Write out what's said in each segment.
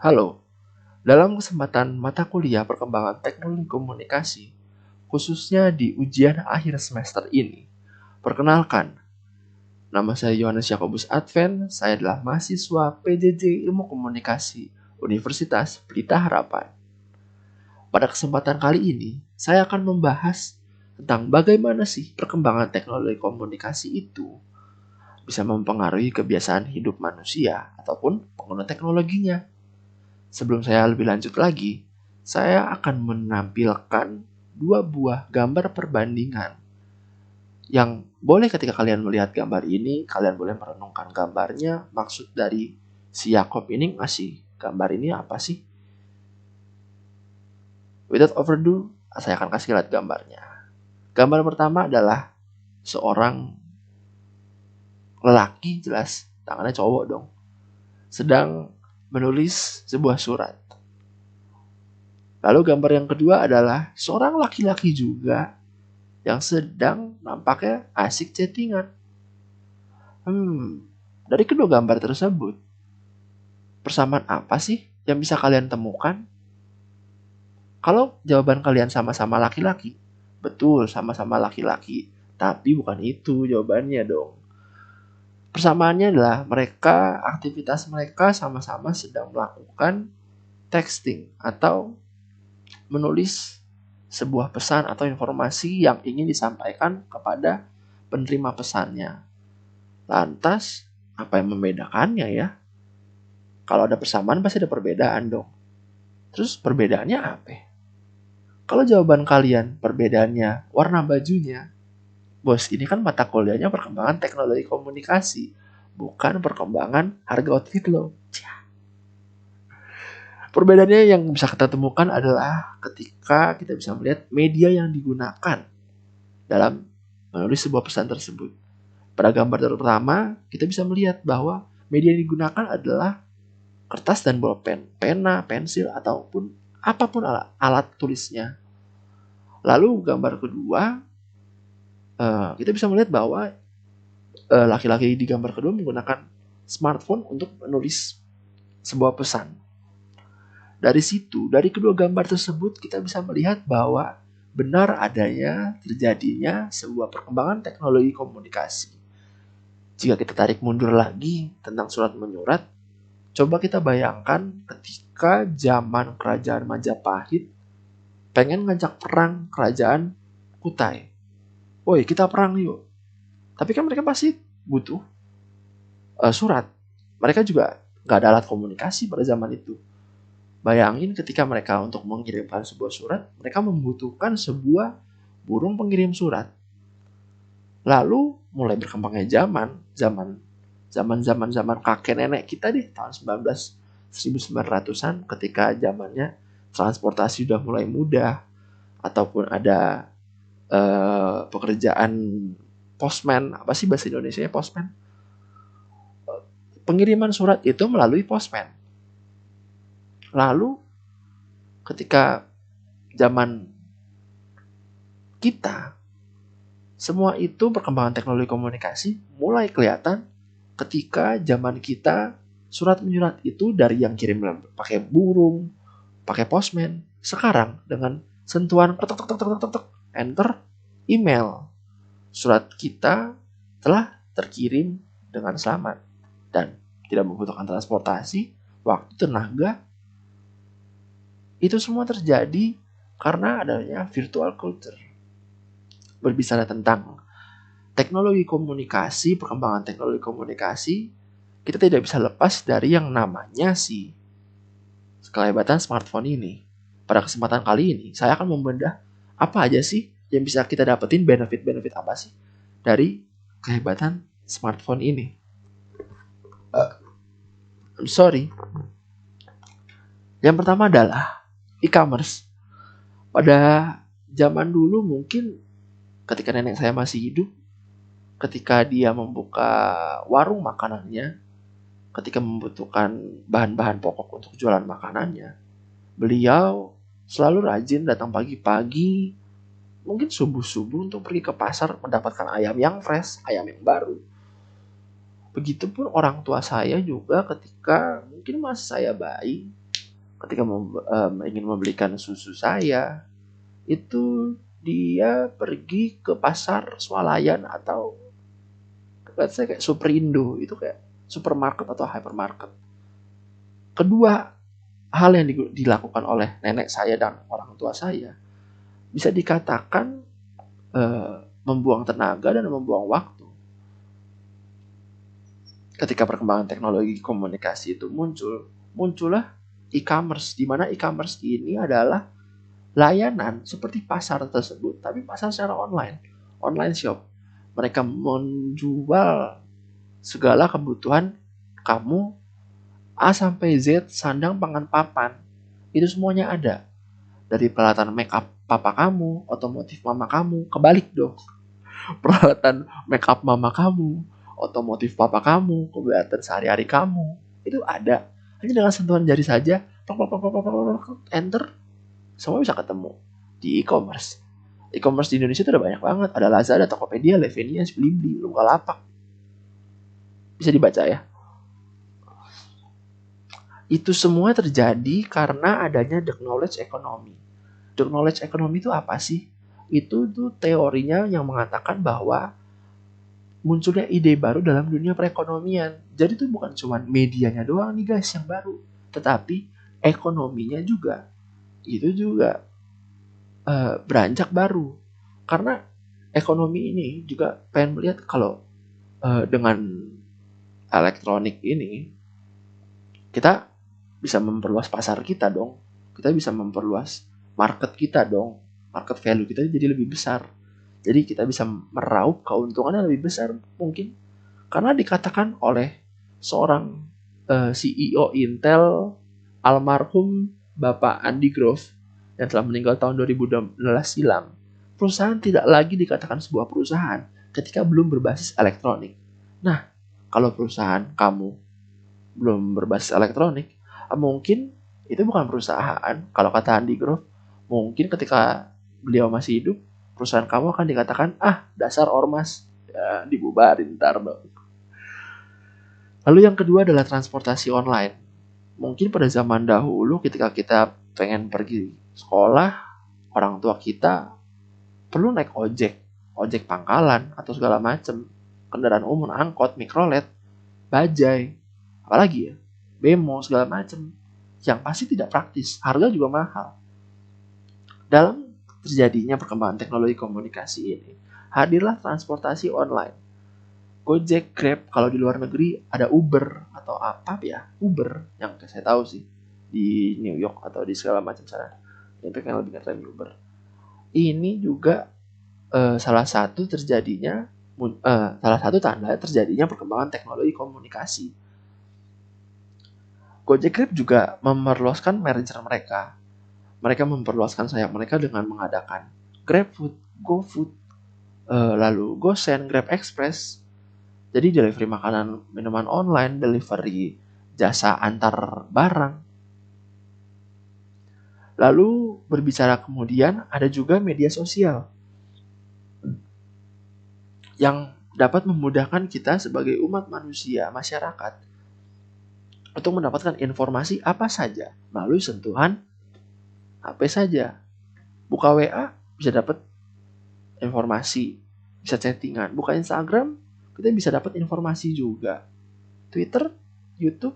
Halo, dalam kesempatan mata kuliah perkembangan teknologi komunikasi, khususnya di ujian akhir semester ini, perkenalkan, nama saya Yohanes Yakobus Advent, saya adalah mahasiswa PJJ Ilmu Komunikasi Universitas Pelita Harapan. Pada kesempatan kali ini, saya akan membahas tentang bagaimana sih perkembangan teknologi komunikasi itu bisa mempengaruhi kebiasaan hidup manusia ataupun pengguna teknologinya. Sebelum saya lebih lanjut lagi, saya akan menampilkan dua buah gambar perbandingan yang boleh ketika kalian melihat gambar ini, kalian boleh merenungkan gambarnya. Maksud dari si Yakob ini ngasih gambar ini apa sih? Without overdue, saya akan kasih lihat gambarnya. Gambar pertama adalah seorang lelaki, jelas tangannya cowok dong, sedang menulis sebuah surat. Lalu gambar yang kedua adalah seorang laki-laki juga yang sedang nampaknya asik chattingan. Dari kedua gambar tersebut, persamaan apa sih yang bisa kalian temukan? Kalau jawaban kalian sama-sama laki-laki, betul sama-sama laki-laki. Tapi bukan itu jawabannya dong. Persamaannya adalah aktivitas mereka sama-sama sedang melakukan texting atau menulis sebuah pesan atau informasi yang ingin disampaikan kepada penerima pesannya. Lantas, apa yang membedakannya ya? Kalau ada persamaan pasti ada perbedaan dong. Terus perbedaannya apa? Kalau jawaban kalian perbedaannya warna bajunya, bos, ini kan mata kuliahnya perkembangan teknologi komunikasi, bukan perkembangan harga outfit lo. Perbedaannya yang bisa kita temukan adalah ketika kita bisa melihat media yang digunakan dalam menulis sebuah pesan tersebut. Pada gambar pertama, kita bisa melihat bahwa media yang digunakan adalah kertas dan bolpen, pena, pensil, ataupun apapun alat tulisnya. Lalu gambar kedua, kita bisa melihat bahwa laki-laki di gambar kedua menggunakan smartphone untuk menulis sebuah pesan. Dari situ, dari kedua gambar tersebut kita bisa melihat bahwa benar adanya terjadinya sebuah perkembangan teknologi komunikasi. Jika kita tarik mundur lagi tentang surat menyurat, coba kita bayangkan ketika zaman kerajaan Majapahit pengen ngajak perang kerajaan Kutai. Woi, kita perang yuk. Tapi kan mereka pasti butuh surat. Mereka juga gak ada alat komunikasi pada zaman itu. Bayangin ketika mereka untuk mengirimkan sebuah surat, mereka membutuhkan sebuah burung pengirim surat. Lalu mulai berkembangnya zaman kakek nenek kita deh, tahun 1900-an, ketika zamannya transportasi udah mulai mudah, ataupun ada pekerjaan postman, apa sih bahasa Indonesianya postman? Pengiriman surat itu melalui postman. Lalu ketika zaman kita, semua itu perkembangan teknologi komunikasi mulai kelihatan ketika zaman kita surat menyurat itu dari yang kirim pakai burung, pakai postman. Sekarang dengan sentuhan enter email, surat kita telah terkirim dengan selamat dan tidak membutuhkan transportasi, waktu, tenaga. Itu semua terjadi karena adanya virtual culture. Berbicara tentang teknologi komunikasi, perkembangan teknologi komunikasi, kita tidak bisa lepas dari yang namanya si kelebatan smartphone ini. Pada kesempatan kali ini, saya akan membedah apa aja sih yang bisa kita dapetin, benefit-benefit apa sih dari kehebatan smartphone ini. I'm sorry. Yang pertama adalah e-commerce. Pada zaman dulu mungkin ketika nenek saya masih hidup, ketika dia membuka warung makanannya, ketika membutuhkan bahan-bahan pokok untuk jualan makanannya, beliau selalu rajin datang pagi-pagi, mungkin subuh-subuh untuk pergi ke pasar mendapatkan ayam yang fresh, ayam yang baru. Begitupun orang tua saya juga ketika mungkin masih saya bayi, ketika ingin membelikan susu saya, itu dia pergi ke pasar swalayan atau let's say kayak Superindo, itu kayak supermarket atau hypermarket. Kedua hal yang dilakukan oleh nenek saya dan orang tua saya bisa dikatakan membuang tenaga dan membuang waktu. Ketika perkembangan teknologi komunikasi itu muncullah e-commerce, di mana e-commerce ini adalah layanan seperti pasar tersebut, tapi pasar secara online shop. Mereka menjual segala kebutuhan kamu A sampai Z, sandang, pangan, papan. Itu semuanya ada. Dari peralatan make up papa kamu, otomotif mama kamu, kebalik dong. Peralatan make up mama kamu, otomotif papa kamu, kegiatan sehari-hari kamu, itu ada. Hanya dengan sentuhan jari saja, enter, semua bisa ketemu di e-commerce. E-commerce di Indonesia itu ada banyak banget. Ada Lazada, Tokopedia, Levenia, Blibli, Bukalapak. Bisa dibaca ya. Itu semua terjadi karena adanya the knowledge economy. The knowledge economy itu apa sih? Itu tuh teorinya yang mengatakan bahwa munculnya ide baru dalam dunia perekonomian. Jadi itu bukan cuma medianya doang nih guys yang baru, tetapi ekonominya juga. Itu juga beranjak baru. Karena ekonomi ini juga pengen melihat kalau dengan elektronik ini kita bisa memperluas pasar kita dong. Kita bisa memperluas market kita dong. Market value kita jadi lebih besar. Jadi kita bisa meraup keuntungan yang lebih besar mungkin. Karena dikatakan oleh seorang CEO Intel, almarhum Bapak Andy Grove, yang telah meninggal tahun 2012 silam, perusahaan tidak lagi dikatakan sebuah perusahaan ketika belum berbasis elektronik. Nah, kalau perusahaan kamu belum berbasis elektronik, mungkin itu bukan perusahaan. Kalau kata Andy Grove, mungkin ketika beliau masih hidup, perusahaan kamu akan dikatakan, dasar ormas, ya, dibubarin ntar dong. Lalu yang kedua adalah transportasi online. Mungkin pada zaman dahulu ketika kita pengen pergi sekolah, orang tua kita perlu naik ojek pangkalan atau segala macam, kendaraan umum, angkot, mikrolet, bajai, apalagi ya, bemo, segala macam, yang pasti tidak praktis, harga juga mahal. Dalam terjadinya perkembangan teknologi komunikasi ini, hadirlah transportasi online. Gojek, Grab, kalau di luar negeri ada Uber atau apa ya, Uber yang saya tahu sih di New York atau di segala macam sana. Itu kan lebih keren Uber. Ini juga salah satu tanda terjadinya perkembangan teknologi komunikasi. Gojek, Grab juga memperluaskan merger mereka. Mereka memperluaskan sayap mereka dengan mengadakan GrabFood, GoFood, lalu GoSend, Grab Express. Jadi delivery makanan, minuman online, delivery jasa antar barang. Lalu berbicara kemudian ada juga media sosial yang dapat memudahkan kita sebagai umat manusia, masyarakat, untuk mendapatkan informasi apa saja melalui sentuhan HP saja. Buka WA bisa dapat informasi, bisa chattingan. Buka Instagram kita bisa dapat informasi juga. Twitter, YouTube,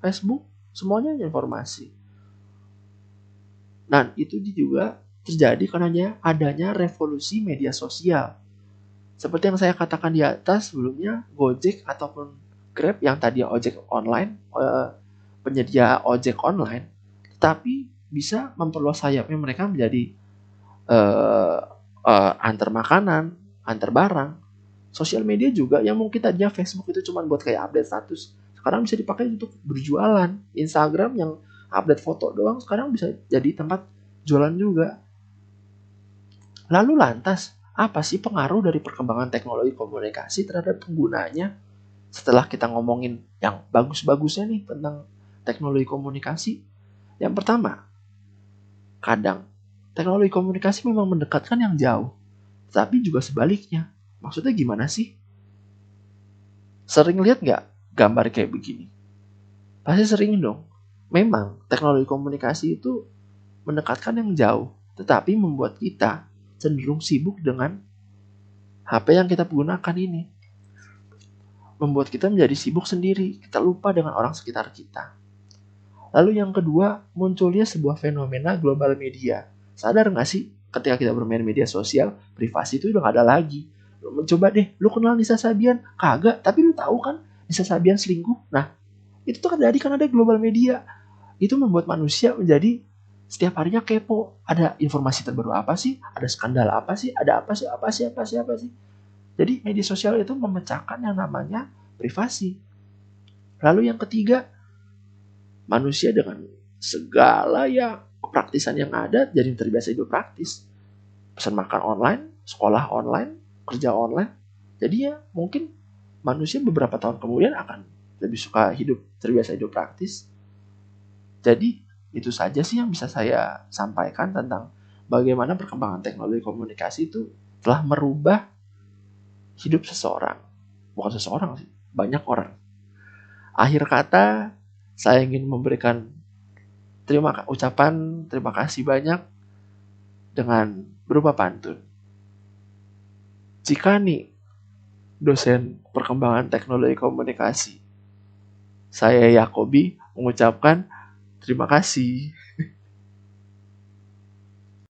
Facebook, semuanya informasi. Dan itu juga terjadi karena adanya revolusi media sosial. Seperti yang saya katakan di atas sebelumnya, Gojek ataupun Grab yang tadi ojek online, penyedia ojek online, tetapi bisa memperluas sayapnya mereka menjadi antar makanan, antar barang. Sosial media juga yang mungkin tadinya Facebook itu cuma buat kayak update status, sekarang bisa dipakai untuk berjualan. Instagram yang update foto doang sekarang bisa jadi tempat jualan juga. Lalu lantas, apa sih pengaruh dari perkembangan teknologi komunikasi terhadap penggunanya? Setelah kita ngomongin yang bagus-bagusnya nih tentang teknologi komunikasi. Yang pertama, kadang teknologi komunikasi memang mendekatkan yang jauh, tapi juga sebaliknya. Maksudnya gimana sih? Sering lihat nggak gambar kayak begini? Pasti sering dong. Memang teknologi komunikasi itu mendekatkan yang jauh, tetapi membuat kita cenderung sibuk dengan HP yang kita gunakan ini. Membuat kita menjadi sibuk sendiri, kita lupa dengan orang sekitar kita. Lalu yang kedua, munculnya sebuah fenomena global media. Sadar nggak sih, ketika kita bermain media sosial, privasi itu udah nggak ada lagi. Coba deh, lu kenal Nisa Sabian? Kagak, tapi lu tahu kan Nisa Sabian selingkuh? Nah, itu tuh terjadi kan ada global media. Itu membuat manusia menjadi setiap harinya kepo. Ada informasi terbaru apa sih? Ada skandal apa sih? Ada apa sih? Apa sih? Apa sih? Apa sih? Jadi media sosial itu memecahkan yang namanya privasi. Lalu yang ketiga, manusia dengan segala ya kepraktisan yang ada jadi terbiasa hidup praktis. Pesan makan online, sekolah online, kerja online. Jadi ya mungkin manusia beberapa tahun kemudian akan lebih suka hidup terbiasa hidup praktis. Jadi itu saja sih yang bisa saya sampaikan tentang bagaimana perkembangan teknologi komunikasi itu telah merubah hidup seseorang. Bukan seseorang sih, banyak orang. Akhir kata, saya ingin memberikan ucapan terima kasih banyak dengan berupa pantun. Jika nih dosen perkembangan teknologi komunikasi, saya Yakobi mengucapkan terima kasih.